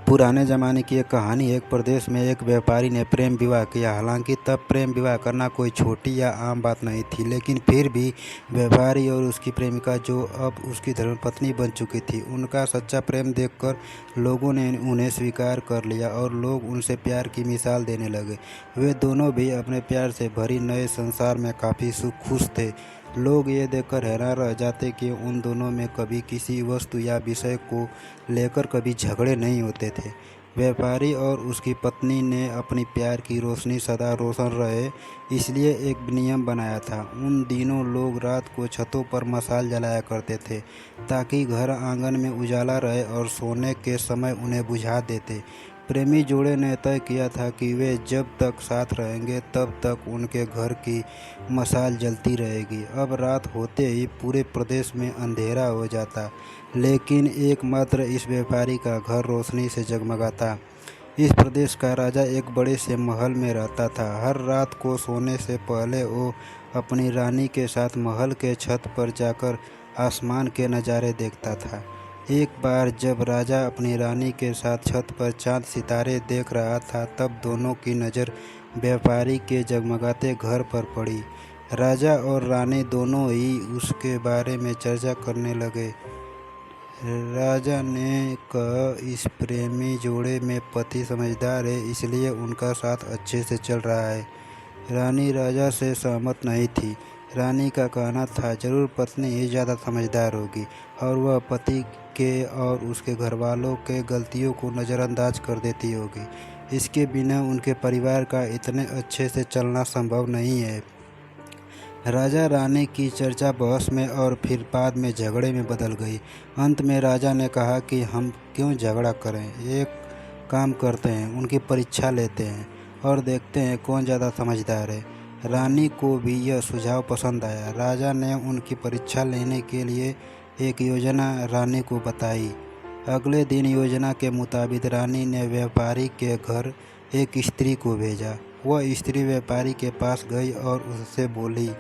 पुराने ज़माने की एक कहानी। एक प्रदेश में एक व्यापारी ने प्रेम विवाह किया। हालांकि तब प्रेम विवाह करना कोई छोटी या आम बात नहीं थी, लेकिन फिर भी व्यापारी और उसकी प्रेमिका, जो अब उसकी धर्मपत्नी बन चुकी थी, उनका सच्चा प्रेम देखकर लोगों ने उन्हें स्वीकार कर लिया और लोग उनसे प्यार की मिसाल देने लगे। वे दोनों भी अपने प्यार से भरी नए संसार में काफ़ी खुश थे। लोग ये देखकर हैरान रह जाते कि उन दोनों में कभी किसी वस्तु या विषय को लेकर कभी झगड़े नहीं होते थे। व्यापारी और उसकी पत्नी ने अपनी प्यार की रोशनी सदा रोशन रहे, इसलिए एक नियम बनाया था। उन दिनों लोग रात को छतों पर मशाल जलाया करते थे, ताकि घर आंगन में उजाला रहे और सोने के समय उन्हें बुझा देते। प्रेमी जोड़े ने तय किया था कि वे जब तक साथ रहेंगे तब तक उनके घर की मशाल जलती रहेगी। अब रात होते ही पूरे प्रदेश में अंधेरा हो जाता, लेकिन एकमात्र इस व्यापारी का घर रोशनी से जगमगाता। इस प्रदेश का राजा एक बड़े से महल में रहता था। हर रात को सोने से पहले वो अपनी रानी के साथ महल के छत पर जाकर आसमान के नज़ारे देखता था। एक बार जब राजा अपनी रानी के साथ छत पर चांद सितारे देख रहा था, तब दोनों की नज़र व्यापारी के जगमगाते घर पर पड़ी। राजा और रानी दोनों ही उसके बारे में चर्चा करने लगे। राजा ने कहा, इस प्रेमी जोड़े में पति समझदार है, इसलिए उनका साथ अच्छे से चल रहा है। रानी राजा से सहमत नहीं थी। रानी का कहना था, जरूर पत्नी ही ज़्यादा समझदार होगी और वह पति के और उसके घरवालों के गलतियों को नज़रअंदाज कर देती होगी। इसके बिना उनके परिवार का इतने अच्छे से चलना संभव नहीं है। राजा रानी की चर्चा बहस में और फिर बाद में झगड़े में बदल गई। अंत में राजा ने कहा कि हम क्यों झगड़ा करें, एक काम करते हैं, उनकी परीक्षा लेते हैं और देखते हैं कौन ज़्यादा समझदार है। रानी को भी यह सुझाव पसंद आया। राजा ने उनकी परीक्षा लेने के लिए एक योजना रानी को बताई। अगले दिन योजना के मुताबिक रानी ने व्यापारी के घर एक स्त्री को भेजा। वह स्त्री व्यापारी के पास गई और उससे बोली,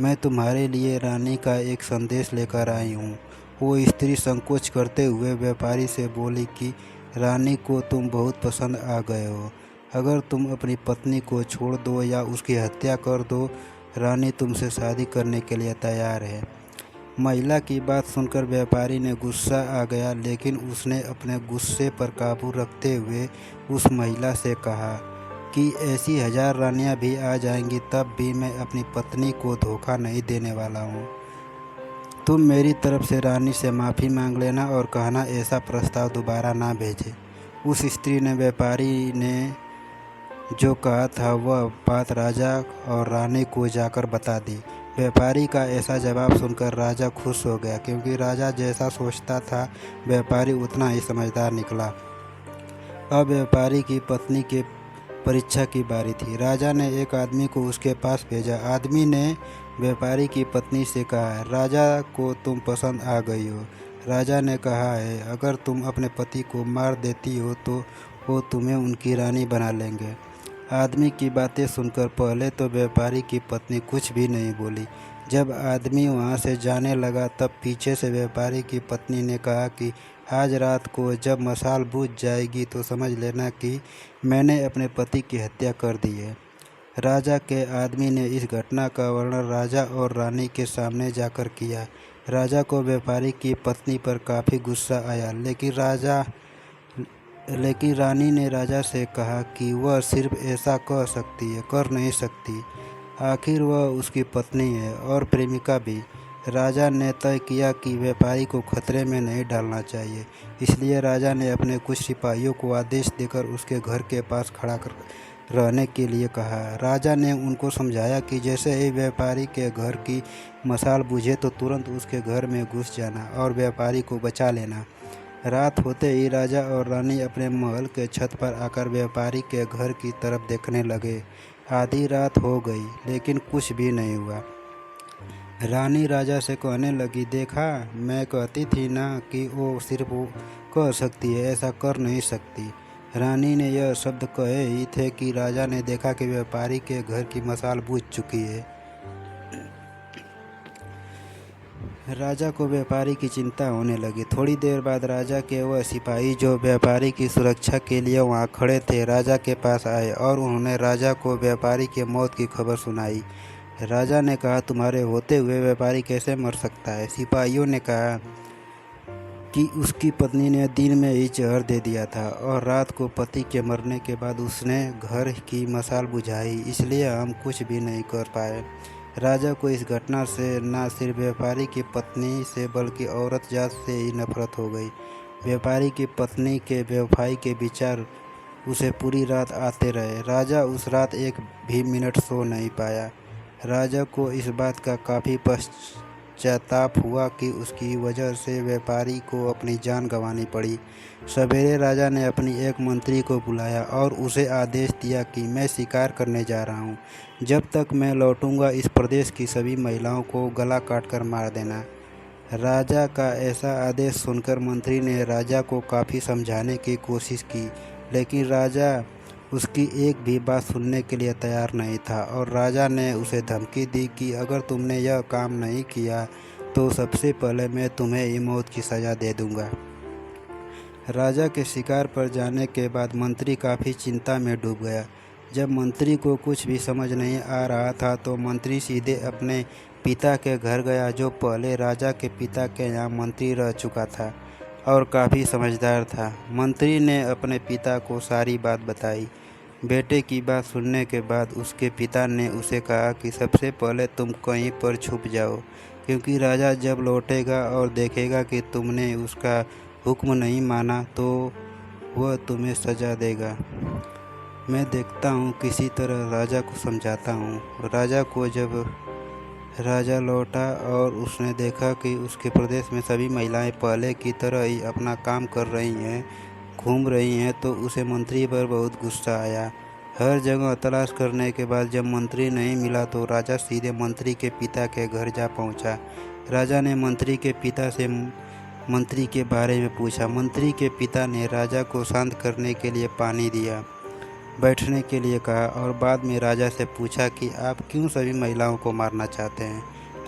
मैं तुम्हारे लिए रानी का एक संदेश लेकर आई हूँ। वो स्त्री संकोच करते हुए व्यापारी से बोली कि रानी को तुम बहुत पसंद आ गए हो। अगर तुम अपनी पत्नी को छोड़ दो या उसकी हत्या कर दो, रानी तुमसे शादी करने के लिए तैयार है। महिला की बात सुनकर व्यापारी ने गुस्सा आ गया, लेकिन उसने अपने गुस्से पर काबू रखते हुए उस महिला से कहा कि ऐसी 1000 रानियां भी आ जाएंगी, तब भी मैं अपनी पत्नी को धोखा नहीं देने वाला हूँ। तुम मेरी तरफ से रानी से माफ़ी मांग लेना और कहना ऐसा प्रस्ताव दोबारा ना भेजे। उस स्त्री ने व्यापारी ने जो कहा था वह बात राजा और रानी को जाकर बता दी। व्यापारी का ऐसा जवाब सुनकर राजा खुश हो गया, क्योंकि राजा जैसा सोचता था व्यापारी उतना ही समझदार निकला। अब व्यापारी की पत्नी के परीक्षा की बारी थी। राजा ने एक आदमी को उसके पास भेजा। आदमी ने व्यापारी की पत्नी से कहा, राजा को तुम पसंद आ गई हो। राजा ने कहा है, अगर तुम अपने पति को मार देती हो तो वो तुम्हें उनकी रानी बना लेंगे। आदमी की बातें सुनकर पहले तो व्यापारी की पत्नी कुछ भी नहीं बोली। जब आदमी वहाँ से जाने लगा, तब पीछे से व्यापारी की पत्नी ने कहा कि आज रात को जब मशाल बुझ जाएगी तो समझ लेना कि मैंने अपने पति की हत्या कर दी है। राजा के आदमी ने इस घटना का वर्णन राजा और रानी के सामने जाकर किया। राजा को व्यापारी की पत्नी पर काफ़ी गुस्सा आया, लेकिन रानी ने राजा से कहा कि वह सिर्फ ऐसा कह सकती है, कर नहीं सकती। आखिर वह उसकी पत्नी है और प्रेमिका भी। राजा ने तय किया कि व्यापारी को खतरे में नहीं डालना चाहिए, इसलिए राजा ने अपने कुछ सिपाहियों को आदेश देकर उसके घर के पास खड़ा कर रहने के लिए कहा। राजा ने उनको समझाया कि जैसे ही व्यापारी के घर की मशाल बुझे तो तुरंत उसके घर में घुस जाना और व्यापारी को बचा लेना। रात होते ही राजा और रानी अपने महल के छत पर आकर व्यापारी के घर की तरफ देखने लगे। आधी रात हो गई, लेकिन कुछ भी नहीं हुआ। रानी राजा से कहने लगी, देखा, मैं कहती थी ना कि वो सिर्फ वो कह सकती है, ऐसा कर नहीं सकती। रानी ने यह शब्द कहे ही थे कि राजा ने देखा कि व्यापारी के घर की मशाल बुझ चुकी है। राजा को व्यापारी की चिंता होने लगी। थोड़ी देर बाद राजा के वह सिपाही जो व्यापारी की सुरक्षा के लिए वहां खड़े थे राजा के पास आए और उन्होंने राजा को व्यापारी के मौत की खबर सुनाई। राजा ने कहा, तुम्हारे होते हुए व्यापारी कैसे मर सकता है? सिपाहियों ने कहा कि उसकी पत्नी ने दिन में ही जहर दे दिया था और रात को पति के मरने के बाद उसने घर की मशाल बुझाई, इसलिए हम कुछ भी नहीं कर पाए। राजा को इस घटना से न सिर्फ व्यापारी की पत्नी से बल्कि औरत जात से ही नफरत हो गई। व्यापारी की पत्नी के बेवफाई के विचार उसे पूरी रात आते रहे। राजा उस रात एक भी मिनट सो नहीं पाया। राजा को इस बात का काफ़ी पश्चाताप हुआ कि उसकी वजह से व्यापारी को अपनी जान गंवानी पड़ी। सवेरे राजा ने अपनी एक मंत्री को बुलाया और उसे आदेश दिया कि मैं शिकार करने जा रहा हूँ। जब तक मैं लौटूंगा इस प्रदेश की सभी महिलाओं को गला काटकर मार देना। राजा का ऐसा आदेश सुनकर मंत्री ने राजा को काफ़ी समझाने की कोशिश की, लेकिन राजा उसकी एक भी बात सुनने के लिए तैयार नहीं था और राजा ने उसे धमकी दी कि अगर तुमने यह काम नहीं किया तो सबसे पहले मैं तुम्हें ही मौत की सज़ा दे दूंगा। राजा के शिकार पर जाने के बाद मंत्री काफ़ी चिंता में डूब गया। जब मंत्री को कुछ भी समझ नहीं आ रहा था तो मंत्री सीधे अपने पिता के घर गया, जो पहले राजा के पिता के यहाँ मंत्री रह चुका था और काफ़ी समझदार था। मंत्री ने अपने पिता को सारी बात बताई। बेटे की बात सुनने के बाद उसके पिता ने उसे कहा कि सबसे पहले तुम कहीं पर छुप जाओ, क्योंकि राजा जब लौटेगा और देखेगा कि तुमने उसका हुक्म नहीं माना तो वह तुम्हें सज़ा देगा। मैं देखता हूँ किसी तरह राजा को समझाता हूँ। जब राजा लौटा और उसने देखा कि उसके प्रदेश में सभी महिलाएं पहले की तरह ही अपना काम कर रही हैं, घूम रही हैं, तो उसे मंत्री पर बहुत गुस्सा आया। हर जगह तलाश करने के बाद जब मंत्री नहीं मिला तो राजा सीधे मंत्री के पिता के घर जा पहुंचा। राजा ने मंत्री के पिता से मंत्री के बारे में पूछा। मंत्री के पिता ने राजा को शांत करने के लिए पानी दिया, बैठने के लिए कहा और बाद में राजा से पूछा कि आप क्यों सभी महिलाओं को मारना चाहते हैं।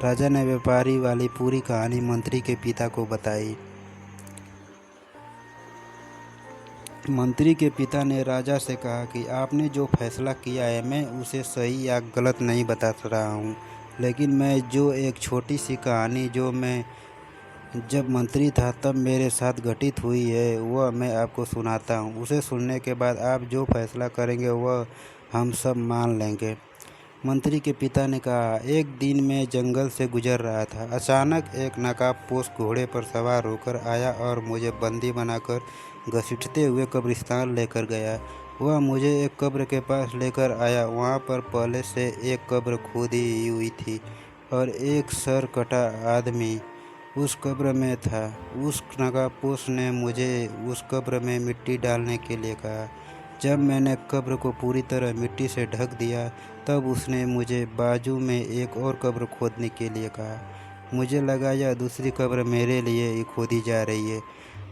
राजा ने व्यापारी वाली पूरी कहानी मंत्री के पिता को बताई। मंत्री के पिता ने राजा से कहा कि आपने जो फैसला किया है मैं उसे सही या गलत नहीं बता रहा हूँ, लेकिन मैं जो एक छोटी सी कहानी जो मैं जब मंत्री था तब मेरे साथ घटित हुई है वह मैं आपको सुनाता हूँ। उसे सुनने के बाद आप जो फैसला करेंगे वह हम सब मान लेंगे। मंत्री के पिता ने कहा, एक दिन मैं जंगल से गुजर रहा था। अचानक एक नकाबपोश घोड़े पर सवार होकर आया और मुझे बंदी बनाकर घसीटते हुए कब्रिस्तान लेकर गया। वह मुझे एक कब्र के पास लेकर आया। वहाँ पर पहले से एक कब्र खोदी हुई थी और एक सर कटा आदमी उस कब्र में था। उस नकाबपोश ने मुझे उस कब्र में मिट्टी डालने के लिए कहा। जब मैंने कब्र को पूरी तरह मिट्टी से ढक दिया तब उसने मुझे बाजू में एक और कब्र खोदने के लिए कहा। मुझे लगा यह दूसरी कब्र मेरे लिए ही खोदी जा रही है।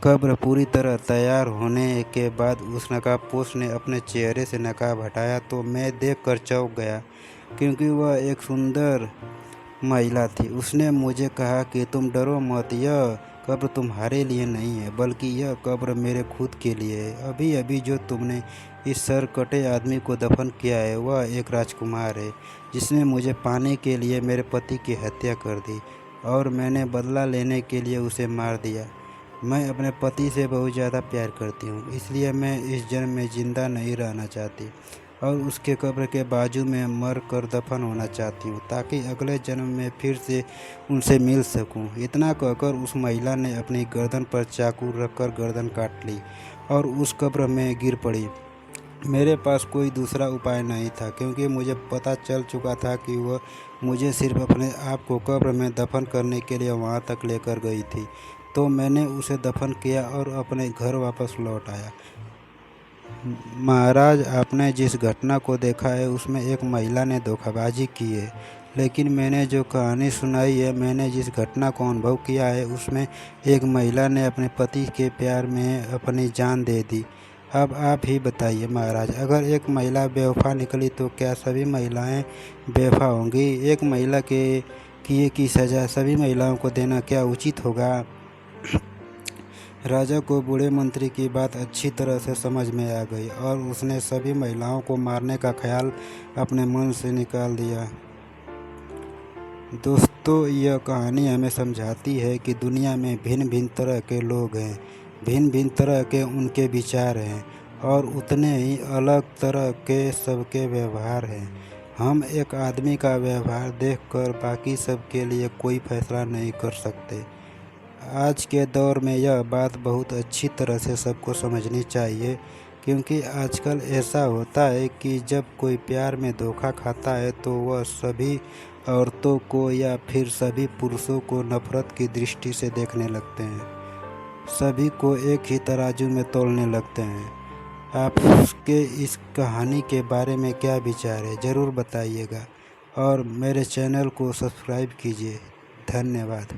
कब्र पूरी तरह तैयार होने के बाद उस नकाबपोश ने अपने चेहरे से नकाब हटाया तो मैं देखकर चौंक गया, क्योंकि वह एक सुंदर महिला थी। उसने मुझे कहा कि तुम डरो मत, यह कब्र तुम्हारे लिए नहीं है बल्कि यह कब्र मेरे खुद के लिए है। अभी अभी जो तुमने इस सर कटे आदमी को दफन किया है वह एक राजकुमार है जिसने मुझे पाने के लिए मेरे पति की हत्या कर दी और मैंने बदला लेने के लिए उसे मार दिया। मैं अपने पति से बहुत ज़्यादा प्यार करती हूँ, इसलिए मैं इस जन्म में ज़िंदा नहीं रहना चाहती और उसके कब्र के बाजू में मर कर दफन होना चाहती हूँ ताकि अगले जन्म में फिर से उनसे मिल सकूँ। इतना कहकर उस महिला ने अपनी गर्दन पर चाकू रखकर गर्दन काट ली और उस कब्र में गिर पड़ी। मेरे पास कोई दूसरा उपाय नहीं था, क्योंकि मुझे पता चल चुका था कि वह मुझे सिर्फ अपने आप को कब्र में दफन करने के लिए वहाँ तक लेकर गई थी। तो मैंने उसे दफन किया और अपने घर वापस लौट आया। महाराज, आपने जिस घटना को देखा है उसमें एक महिला ने धोखाबाजी की है, लेकिन मैंने जो कहानी सुनाई है, मैंने जिस घटना को अनुभव किया है उसमें एक महिला ने अपने पति के प्यार में अपनी जान दे दी। अब आप ही बताइए महाराज, अगर एक महिला बेवफा निकली तो क्या सभी महिलाएं बेवफा होंगी? एक महिला के किए की सज़ा सभी महिलाओं को देना क्या उचित होगा? राजा को बूढ़े मंत्री की बात अच्छी तरह से समझ में आ गई और उसने सभी महिलाओं को मारने का ख्याल अपने मन से निकाल दिया। दोस्तों, यह कहानी हमें समझाती है कि दुनिया में भिन्न भिन्न तरह के लोग हैं, भिन्न भिन्न तरह के उनके विचार हैं और उतने ही अलग तरह के सबके व्यवहार हैं। हम एक आदमी का व्यवहार देखकर बाकी सब के लिए कोई फैसला नहीं कर सकते। आज के दौर में यह बात बहुत अच्छी तरह से सबको समझनी चाहिए, क्योंकि आजकल ऐसा होता है कि जब कोई प्यार में धोखा खाता है तो वह सभी औरतों को या फिर सभी पुरुषों को नफरत की दृष्टि से देखने लगते हैं, सभी को एक ही तराजू में तोलने लगते हैं। आपके इस कहानी के बारे में क्या विचार है, ज़रूर बताइएगा और मेरे चैनल को सब्सक्राइब कीजिए। धन्यवाद।